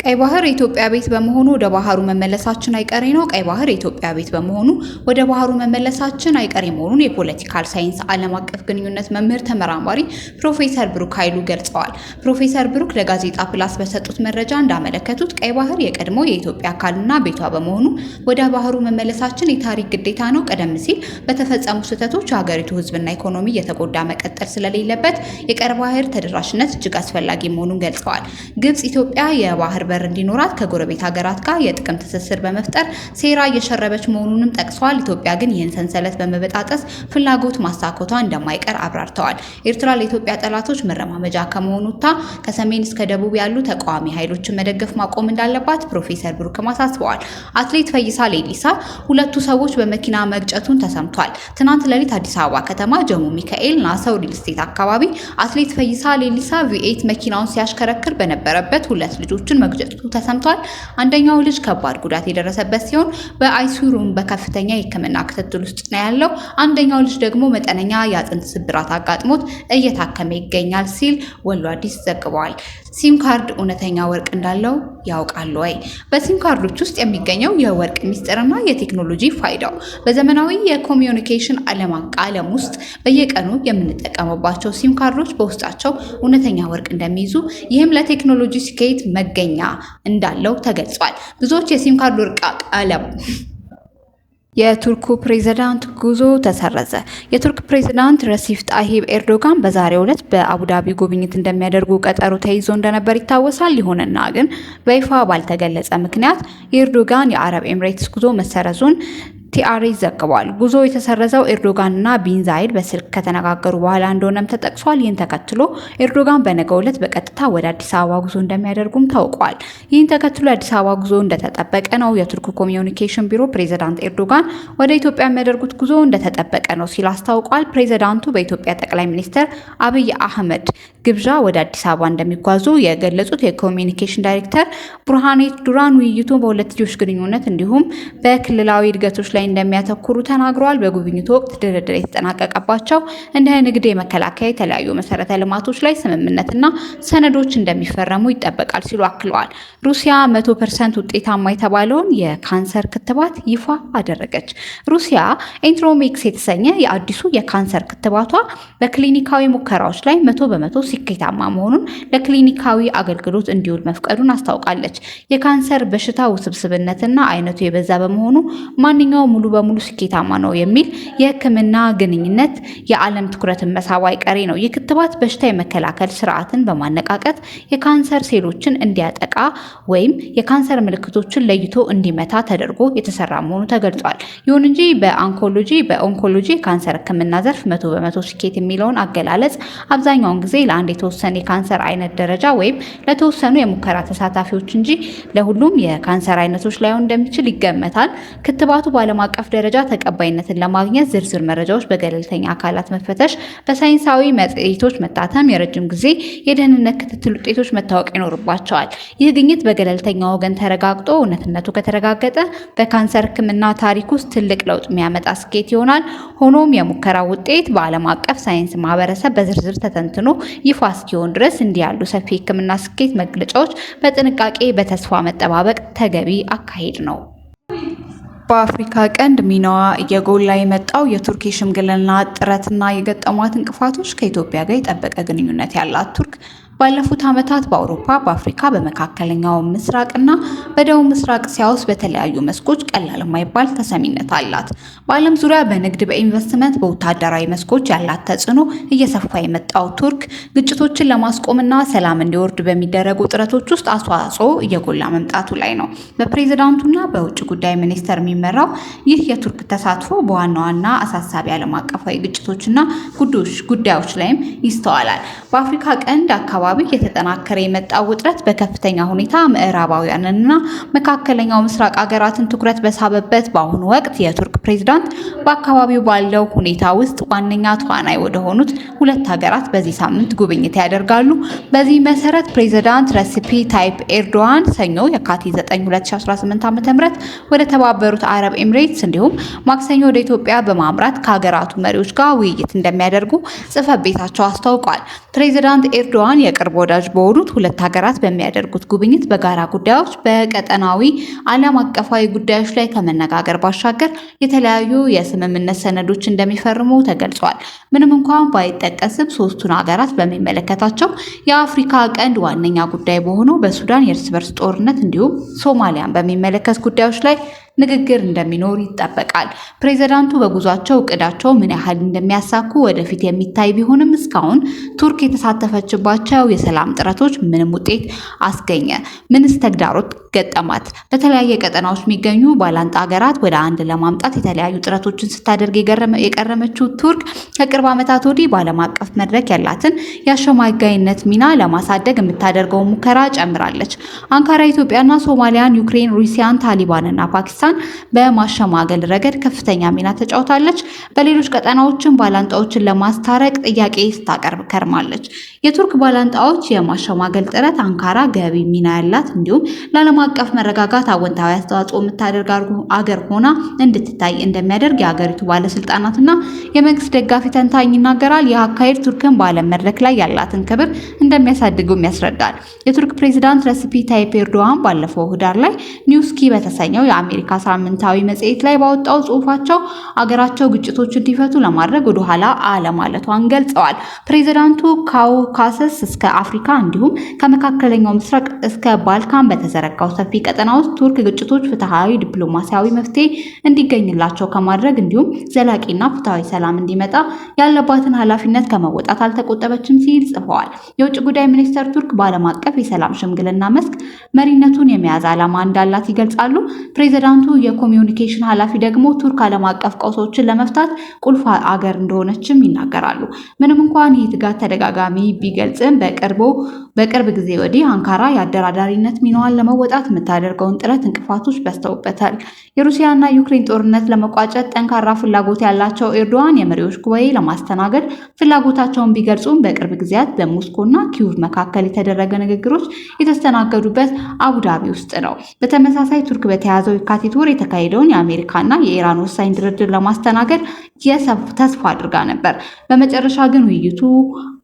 ቀይ ባህር የኢትዮጵያ ቤት በመሆኑ ወደ ባህሩ መመለሳችን አይቀሬ ነው። ቀይ ባህር የኢትዮጵያ ቤት በመሆኑ ወደ ባህሩ መመለሳችን አይቀሬ መሆኑን የፖለቲካል ሳይንስ ዓለም አቀፍ ግንኙነት መምህር ተመራማሪ ፕሮፌሰር ብሩክ ኃይሉ ገልጸዋል። ፕሮፌሰር ብሩክ ለጋዜጣ ፕላስ በሰጡት መረጃ እንዳመለከቱት ቀይ ባህር የቀድሞ የኢትዮጵያ አካልና ቤቷ በመሆኑ ወደ ባህሩ መመለሳችን የታሪክ ግዴታ ነው። ቀደም ሲል በተፈጸሙ ስህተቶች የሀገሪቱ ሕዝብና ኢኮኖሚ እየተጎዳ መቀጠል ስለሌለበት የቀይ ባህር ተደራሽነት እጅግ አስፈላጊ መሆኑን ገልጸዋል። ግብጽ ኢትዮጵያ የባህር በር እንዲኖራት ከጎረቤት ሀገራት ጋር የጥቅም ትስስር በመፍጠር ሴራ እየሸረበች መሆኑንም ጠቅሰዋል። ኢትዮጵያ ግን ይህን ሰንሰለት በመበጣጠስ ፍላጎት ማሳካቷ እንደማይቀር አብራርተዋል። ኤርትራ ለኢትዮጵያ ጠላቶች መረማመጃ ከመሆኑታ ከሰሜን እስከ ደቡብ ያሉ ተቃዋሚ ኃይሎችን መደገፍ ማቆም እንዳለባት ፕሮፌሰር ብሩክም አሳስበዋል። አትሌት ፈይሳ ሌሊሳ ሁለቱ ሰዎች በመኪና መግጨቱን ተሰምቷል። ትናንት ሌሊት አዲስ አበባ ከተማ ጀሙ ሚካኤል ናሰው ሪል ስቴት አካባቢ አትሌት ፈይሳ ሌሊሳ ቪኤት መኪናውን ሲያሽከረክር በነበረበት ሁለት ልጆችን መግጨቱ ተሰምቷል። አንደኛው ልጅ ከባድ ጉዳት የደረሰበት ሲሆን በአይሲዩ ሩም በከፍተኛ የሕክምና ክትትል ውስጥ ነው ያለው። አንደኛው ልጅ ደግሞ መጠነኛ የአጥንት ስብራት አጋጥሞት እየታከመ ይገኛል ሲል ወሎ አዲስ ዘግቧል። ሲም ካርድ እውነተኛ ወርቅ እንዳለው ያውቃሉ ወይ? በሲም ካርዶች ውስጥ የሚገኘው የወርቅ ሚስጥርና የቴክኖሎጂ ፋይዳው በዘመናዊ የኮሚዩኒኬሽን ዓለም ውስጥ በየቀኑ የምንጠቀምባቸው ሲም ካርዶች በውስጣቸው እውነተኛ ወርቅ እንደሚይዙ ይህም ለቴክኖሎጂ ስኬት መገኛ እንዳለው ተገልጿል። ብዙዎች የሲም ካርድ ወርቅ ቀለም የቱርኩ ፕሬዝዳንት ጉዞ ተሰረዘ። የቱርክ ፕሬዝዳንት ረሲፕ ጣሂብ ኤርዶጋን በዛሬው ዕለት በአቡዳቢ ጉብኝት እንደሚያደርጉ ቀጠሮ ተይዞ እንደነበር ይታወሳል። ይሁንና ግን በይፋ ባልተገለጸ ምክንያት የኤርዶጋን የአረብ ኤምሬትስ ጉዞ መሰረዙን ቲአርኤስ ዘግቧል። ጉዞ የተሰረዘው ኤርዶጋንና ቢን ዛይድ በስልክ ከተነጋገሩ በኋላ እንደሆነም ተጠቅሷል። ይህን ተከትሎ ኤርዶጋን በነገው ዕለት በቀጥታ ወደ አዲስ አበባ ጉዞ እንደሚያደርጉም ታውቋል። ይህን ተከትሎ የአዲስ አበባ ጉዞ እንደተጠበቀ ነው። የቱርክ ኮሚዩኒኬሽን ቢሮ ፕሬዝዳንት ኤርዶጋን ወደ ኢትዮጵያ የሚያደርጉት ጉዞ እንደተጠበቀ ነው ሲል አስታውቋል። ፕሬዝዳንቱ በኢትዮጵያ ጠቅላይ ሚኒስትር አብይ አህመድ ግብዣ ወደ አዲስ አበባ እንደሚጓዙ የገለጹት የኮሚዩኒኬሽን ዳይሬክተር ቡርሃኔ ዱራን ውይይቱ በሁለትዮሽ ግንኙነት እንዲሁም በክልላዊ እድገቶች ላይ እንደሚያተኩሩ ተናግረዋል። በጉብኝቱ ወቅት ድርድር የተጠናቀቀባቸው እንደ ንግድ፣ የመከላከያ፣ የተለያዩ መሰረተ ልማቶች ላይ ስምምነትና ሰነዶች እንደሚፈረሙ ይጠበቃል ሲሉ አክለዋል። ሩሲያ 100% ውጤታማ የተባለውን የካንሰር ክትባት ይፋ አደረገች። ሩሲያ ኤንትሮሜክስ የተሰኘ የአዲሱ የካንሰር ክትባቷ በክሊኒካዊ ሙከራዎች ላይ 100% ስኬታማ መሆኑን ለክሊኒካዊ አገልግሎት እንዲውል መፍቀዱን አስታውቃለች። የካንሰር በሽታ ውስብስብነትና አይነቱ የበዛ በመሆኑ ማንኛውም ሙሉ በሙሉ ስኬታማ ነው የሚል የሕክምና ግንኙነት የዓለም ትኩረትን መሳብ አይቀሬ ነው። ይህ ክትባት በሽታ የመከላከል ስርዓትን በማነቃቀት የካንሰር ሴሎችን እንዲያጠቃ ወይም የካንሰር ምልክቶችን ለይቶ እንዲመታ ተደርጎ የተሰራ መሆኑ ተገልጿል። ይሁን እንጂ በኦንኮሎጂ የካንሰር ሕክምና ዘርፍ 100% ስኬት የሚለውን አገላለጽ አብዛኛውን ጊዜ ለአንድ የተወሰነ የካንሰር አይነት ደረጃ ወይም ለተወሰኑ የሙከራ ተሳታፊዎች እንጂ ለሁሉም የካንሰር አይነቶች ላይሆን እንደሚችል ይገመታል። ክትባቱ በዓለም አቀፍ ደረጃ ተቀባይነትን ለማግኘት ዝርዝር መረጃዎች በገለልተኛ አካላት መፈተሽ፣ በሳይንሳዊ መጽሔቶች መታተም፣ የረጅም ጊዜ የደህንነት ክትትል ውጤቶች መታወቅ ይኖርባቸዋል። ይህ ግኝት በገለልተኛ ወገን ተረጋግጦ እውነትነቱ ከተረጋገጠ በካንሰር ሕክምና ታሪክ ውስጥ ትልቅ ለውጥ የሚያመጣ ስኬት ይሆናል። ሆኖም የሙከራ ውጤት በዓለም አቀፍ ሳይንስ ማህበረሰብ በዝርዝር ተተንትኖ ይፋ እስኪሆን ድረስ እንዲህ ያሉ ሰፊ ሕክምና ስኬት መግለጫዎች በጥንቃቄ በተስፋ መጠባበቅ ተገቢ አካሄድ ነው። በአፍሪካ ቀንድ ሚናዋ እየጎላ የመጣው የቱርክ የሽምግልና ጥረትና የገጠሟት እንቅፋቶች ከኢትዮጵያ ጋር የጠበቀ ግንኙነት ያላት ቱርክ ባለፉት ዓመታት በአውሮፓ፣ በአፍሪካ፣ በመካከለኛው ምስራቅና በደቡብ ምስራቅ እስያ ውስጥ በተለያዩ መስኮች ቀላል የማይባል ተሰሚነት አላት። በዓለም ዙሪያ በንግድ፣ በኢንቨስትመንት፣ በወታደራዊ መስኮች ያላት ተጽዕኖ እየሰፋ የመጣው ቱርክ ግጭቶችን ለማስቆምና ሰላም እንዲወርድ በሚደረጉ ጥረቶች ውስጥ አስተዋጽኦ እየጎላ መምጣቱ ላይ ነው። በፕሬዝዳንቱና በውጭ ጉዳይ ሚኒስቴር የሚመራው ይህ የቱርክ ተሳትፎ በዋና ዋና አሳሳቢ ዓለም አቀፋዊ ግጭቶችና ጉዳዮች ላይም ይስተዋላል። በአፍሪካ ቀንድ አካባቢ የተጠናከረ የመጣው ውጥረት በከፍተኛ ሁኔታ ምዕራባውያንና መካከለኛው ምስራቅ ሀገራትን ትኩረት በሳበበት በአሁኑ ወቅት የቱርክ ፕሬዝዳንት በአካባቢው ባለው ሁኔታ ውስጥ ዋነኛ ተዋናይ ወደ ሆኑት ሁለት ሀገራት በዚህ ሳምንት ጉብኝት ያደርጋሉ። በዚህ መሰረት ፕሬዝዳንት ረሲፕ ታይፕ ኤርዶዋን ሰኞ የካቲት 9 2018 ዓ.ም ወደ ተባበሩት አረብ ኤምሬትስ እንዲሁም ማክሰኞ ወደ ኢትዮጵያ በማምራት ከሀገራቱ መሪዎች ጋር ውይይት እንደሚያደርጉ ጽሕፈት ቤታቸው አስታውቋል። ፕሬዝዳንት ኤርዶዋን የቅርብ ወዳጅ በሆኑት ሁለት ሀገራት በሚያደርጉት ጉብኝት በጋራ ጉዳዮች፣ በቀጠናዊ ዓለም አቀፋዊ ጉዳዮች ላይ ከመነጋገር ባሻገር የተለያዩ የስምምነት ሰነዶች እንደሚፈርሙ ተገልጿል። ምንም እንኳን ባይጠቀስም ሶስቱን ሀገራት በሚመለከታቸው የአፍሪካ ቀንድ ዋነኛ ጉዳይ በሆነው በሱዳን የእርስ በርስ ጦርነት እንዲሁም ሶማሊያን በሚመለከት ጉዳዮች ላይ ንግግር እንደሚኖር ይጠበቃል። ፕሬዝዳንቱ በጉዟቸው እቅዳቸው ምን ያህል እንደሚያሳኩ ወደፊት የሚታይ ቢሆንም እስካሁን ቱርክ የተሳተፈችባቸው የሰላም ጥረቶች ምንም ውጤት አስገኘ? ምንስ ተግዳሮት ገጠማት? በተለያየ ቀጠናዎች የሚገኙ ባላንጣ ሀገራት ወደ አንድ ለማምጣት የተለያዩ ጥረቶችን ስታደርግ የቀረመችው ቱርክ ከቅርብ ዓመታት ወዲህ በዓለም አቀፍ መድረክ ያላትን የአሸማጋይነት ሚና ለማሳደግ የምታደርገው ሙከራ ጨምራለች። አንካራ ኢትዮጵያና ሶማሊያን፣ ዩክሬን፣ ሩሲያን፣ ታሊባንና ፓኪስታን በማሸማገል ረገድ ከፍተኛ ሚና ተጫውታለች። በሌሎች ቀጠናዎችም ባላንጣዎችን ለማስታረቅ ጥያቄ ስታቀርብ ከርማለች። የቱርክ ባላንጣዎች የማሸማገል ጥረት አንካራ ገቢ ሚና ያላት እንዲሁም ለዓለም አቀፍ መረጋጋት አወንታዊ አስተዋጽኦ የምታደርግ አገር ሆና እንድትታይ እንደሚያደርግ የሀገሪቱ ባለስልጣናትና የመንግስት ደጋፊ ተንታኝ ይናገራል። ይህ አካሄድ ቱርክን በዓለም መድረክ ላይ ያላትን ክብር እንደሚያሳድጉም ያስረዳል። የቱርክ ፕሬዚዳንት ረሲፕ ታይፕ ኤርዶዋን ባለፈው ህዳር ላይ ኒውስኪ በተሰኘው የአሜሪካ ሳምንታዊ መጽሔት ላይ ባወጣው ጽሑፋቸው አገራቸው ግጭቶች እንዲፈቱ ለማድረግ ወደ ኋላ አለማለቷን ገልጸዋል። ፕሬዚዳንቱ ካውካሰስ እስከ አፍሪካ እንዲሁም ከመካከለኛው ምስራቅ እስከ ባልካን በተዘረጋው ሰፊ ቀጠና ውስጥ ቱርክ ግጭቶች ፍትሃዊ ዲፕሎማሲያዊ መፍትሄ እንዲገኝላቸው ከማድረግ እንዲሁም ዘላቂና ፍትሃዊ ሰላም እንዲመጣ ያለባትን ኃላፊነት ከመወጣት አልተቆጠበችም ሲል ጽፈዋል። የውጭ ጉዳይ ሚኒስትር ቱርክ በዓለም አቀፍ የሰላም ሽምግልና መስክ መሪነቱን የመያዝ ዓላማ እንዳላት ይገልጻሉ። ፕሬዚዳንቱ የኮሚዩኒኬሽን ኃላፊ ደግሞ ቱርክ ዓለም አቀፍ ቀውሶችን ለመፍታት ቁልፍ አገር እንደሆነችም ይናገራሉ። ምንም እንኳን ይህ ትጋት ተደጋጋሚ ቢገልጽም በቅርብ ጊዜ ወዲህ አንካራ የአደራዳሪነት ሚናዋን ለመወጣት የምታደርገውን ጥረት እንቅፋቶች በዝተውበታል። የሩሲያና ዩክሬን ጦርነት ለመቋጨት ጠንካራ ፍላጎት ያላቸው ኤርዶዋን የመሪዎች ጉባኤ ለማስተናገድ ፍላጎታቸውን ቢገልጹም በቅርብ ጊዜያት በሞስኮና ኪዩቭ መካከል የተደረገ ንግግሮች የተስተናገዱበት አቡዳቢ ውስጥ ነው። በተመሳሳይ ቱርክ በተያዘው የካቲት ወር የተካሄደውን የአሜሪካና የኢራን ወሳኝ ድርድር ለማስተናገድ ተስፋ አድርጋ ነበር። በመጨረሻ ግን ውይይቱ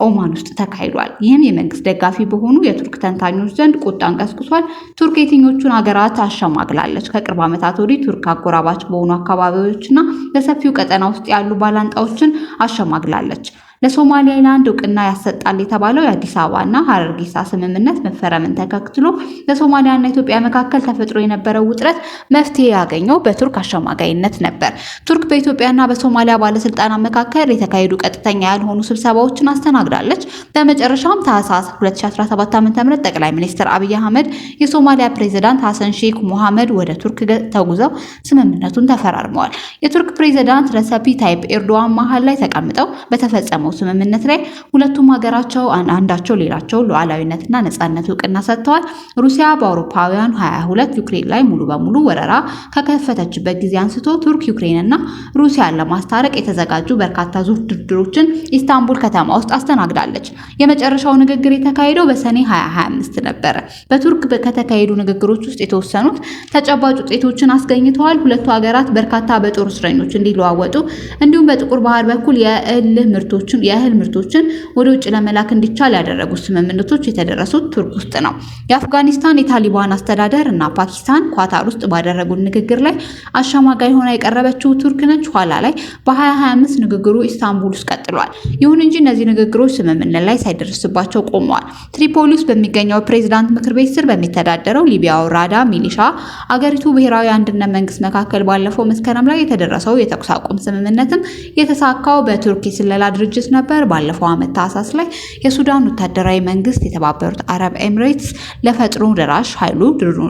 ኦማን ውስጥ ተካሂዷል። ይህም የመንግስት ደጋፊ በሆኑ የቱርክ ተንታኞች ዘንድ ቁጣን ቀስቅሷል። ቱርክ የትኞቹን ሀገራት አሸማግላለች? ከቅርብ ዓመታት ወዲህ ቱርክ አጎራባች በሆኑ አካባቢዎችና በሰፊው ቀጠና ውስጥ ያሉ ባላንጣዎችን አሸማግላለች። ለሶማሊላንድ እውቅና ያሰጣል የተባለው የአዲስ አበባና ሀረርጌሳ ስምምነት መፈረምን ተከትሎ በሶማሊያና ኢትዮጵያ መካከል ተፈጥሮ የነበረው ውጥረት መፍትሄ ያገኘው በቱርክ አሸማጋይነት ነበር። ቱርክ በኢትዮጵያና በሶማሊያ ባለስልጣናት መካከል የተካሄዱ ቀጥተኛ ያልሆኑ ስብሰባዎችን አስተናግዳለች። በመጨረሻም ታህሳስ 2017 ዓ.ም ጠቅላይ ሚኒስትር አብይ አህመድ የሶማሊያ ፕሬዝዳንት ሐሰን ሼክ ሞሐመድ ወደ ቱርክ ተጉዘው ስምምነቱን ተፈራርመዋል። የቱርክ ፕሬዝዳንት ረሲፕ ታይፕ ኤርዶዋን መሃል ላይ ተቀምጠው በተፈጸመው ስምምነት ላይ ሁለቱም ሀገራቸው አንዳቸው ሌላቸው ሉዓላዊነትና ነጻነት እውቅና ሰጥተዋል። ሩሲያ በአውሮፓውያን 22 ዩክሬን ላይ ሙሉ በሙሉ ወረራ ከከፈተችበት ጊዜ አንስቶ ቱርክ ዩክሬንና ሩሲያን ለማስታረቅ የተዘጋጁ በርካታ ዙር ድርድሮችን ኢስታንቡል ከተማ ውስጥ አስተናግዳለች። የመጨረሻው ንግግር የተካሄደው በሰኔ 2025 ነበር። በቱርክ ከተካሄዱ ንግግሮች ውስጥ የተወሰኑት ተጨባጭ ውጤቶችን አስገኝተዋል። ሁለቱ ሀገራት በርካታ በጦር እስረኞች እንዲለዋወጡ እንዲሁም በጥቁር ባህር በኩል የእህል ምርቶችን ወደ ውጭ ለመላክ እንዲቻል ያደረጉት ስምምነቶች የተደረሱት ቱርክ ውስጥ ነው። የአፍጋኒስታን የታሊባን አስተዳደር እና ፓኪስታን ኳታር ውስጥ ባደረጉት ንግግር ላይ አሸማጋይ ሆና የቀረበችው ቱርክ ነች። ኋላ ላይ በ2025 ንግግሩ ኢስታንቡል ውስጥ ቀጥሏል። ይሁን እንጂ እነዚህ ንግግሮች ስምምነት ላይ ሳይደርስባቸው ቆመዋል። ትሪፖሊ ውስጥ በሚገኘው ፕሬዝዳንት ምክር ቤት ስር በሚተዳደረው ሊቢያው ራዳ ሚሊሻ አገሪቱ ብሔራዊ አንድነት መንግስት መካከል ባለፈው መስከረም ላይ የተደረሰው የተኩስ አቁም ስምምነትም የተሳካው በቱርክ የስለላ ድርጅት ነበር። ባለፈው ዓመት ታህሳስ ላይ የሱዳን ወታደራዊ መንግስት የተባበሩት አረብ ኤሚሬትስ ለፈጥኖ ደራሽ ኃይሉ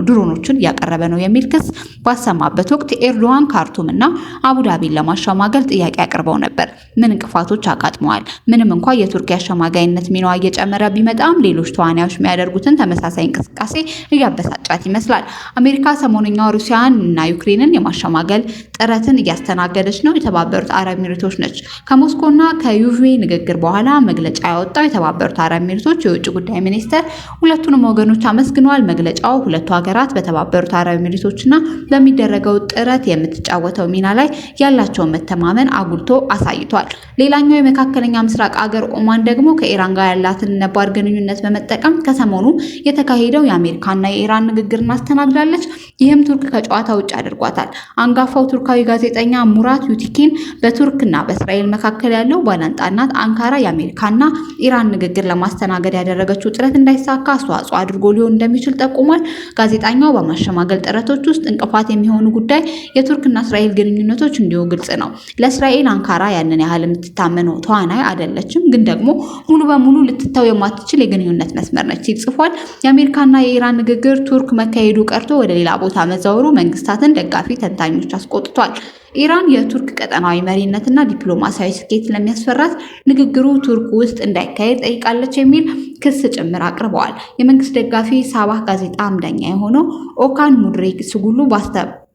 ድሮኖችን እያቀረበ ነው የሚል ክስ ባሰማበት ወቅት ኤርዶዋን ካርቱምና አቡዳቢን ለማሸማገል ጥያቄ አቅርበው ነበር። ምን እንቅፋቶች አጋጥመዋል? ምንም እንኳን የቱርክ አሸማጋይነት ሚናዋ እየጨመረ ቢመጣም ሌሎች ተዋናዮች የሚያደርጉትን ተመሳሳይ እንቅስቃሴ እያበሳጫት ይመስላል። አሜሪካ ሰሞኑኛው ሩሲያን እና ዩክሬንን የማሸማገል ጥረትን እያስተናገደች ነው የተባበሩት አረብ ኤሚሬቶች ነች። ከሞስኮና ከዩቬ ንግግር በኋላ መግለጫ ያወጣው የተባበሩት አረብ ኤሚሬቶች የውጭ ጉዳይ ሚኒስቴር ሁለቱንም ወገኖች አመስግኗል። መግለጫው ሁለቱ ሀገራት በተባበሩት አረብ ኤሚሬቶችና በሚደረገው ጥረት የምትጫወተው ሚና ላይ ያላቸውን መተማመን አጉልቶ አሳይቷል። ሌላኛው የመካከለኛ ምስራቅ አገር ኦማን ደግሞ ከኢራን ጋር ያላትን ነባር ግንኙነት በመጠቀም ከሰሞኑ የተካሄደው የአሜሪካና የኢራን ንግግርን አስተናግዳለች። ይህም ቱርክ ከጨዋታ ውጭ አድርጓታል። አንጋፋው ቱርካዊ ጋዜጠኛ ሙራት ዩቲኪን በቱርክና በእስራኤል መካከል ያለው ባላንጣነት አንካራ የአሜሪካና ኢራን ንግግር ለማስተናገድ ያደረገችው ጥረት እንዳይሳካ አስተዋጽኦ አድርጎ ሊሆን እንደሚችል ጠቁሟል። ጋዜጠኛው በማሸማገል ጥረቶች ውስጥ እንቅፋት የሚሆኑ ጉዳይ የቱርክና እስራኤል ግንኙነቶች እንዲሁ ግልጽ ነው። ለእስራኤል አንካራ ያንን ያህል የምትታመነው ተዋናይ አይደለችም፣ ግን ደግሞ ሙሉ በሙሉ ልትተው የማትችል የግንኙነት መስመር ነች ሲል ጽፏል። የአሜሪካና የኢራን ንግግር ቱርክ መካሄዱ ቀርቶ ወደ ሌላ ቦታ መዛወሩ መንግስታትን ደጋፊ ተንታኞች አስቆጥቷል። ኢራን የቱርክ ቀጠናዊ መሪነትና ዲፕሎማሲያዊ ስኬት ስለሚያስፈራት ንግግሩ ቱርክ ውስጥ እንዳይካሄድ ጠይቃለች የሚል ክስ ጭምር አቅርበዋል። የመንግስት ደጋፊ ሳባህ ጋዜጣ አምደኛ የሆነው ኦካን ሙድሪክ ስጉሉ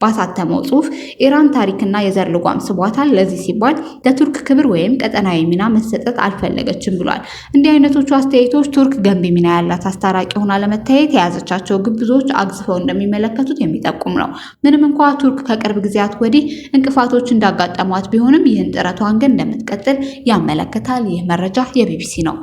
ባሳተመው ጽሁፍ ኢራን ታሪክና የዘር ልጓም ስቧታል፣ ለዚህ ሲባል ለቱርክ ክብር ወይም ቀጠናዊ ሚና መሰጠት አልፈለገችም ብሏል። እንዲህ አይነቶቹ አስተያየቶች ቱርክ ገንቢ ሚና ያላት አስታራቂ ሆና ለመታየት የያዘቻቸው ግብዞች አግዝፈው እንደሚመለከቱት የሚጠቁም ነው። ምንም እንኳ ቱርክ ከቅርብ ጊዜያት ወዲህ እንቅፋቶች እንዳጋጠሟት ቢሆንም ይህን ጥረቷን ግን እንደምትቀጥል ያመለክታል። ይህ መረጃ የቢቢሲ ነው።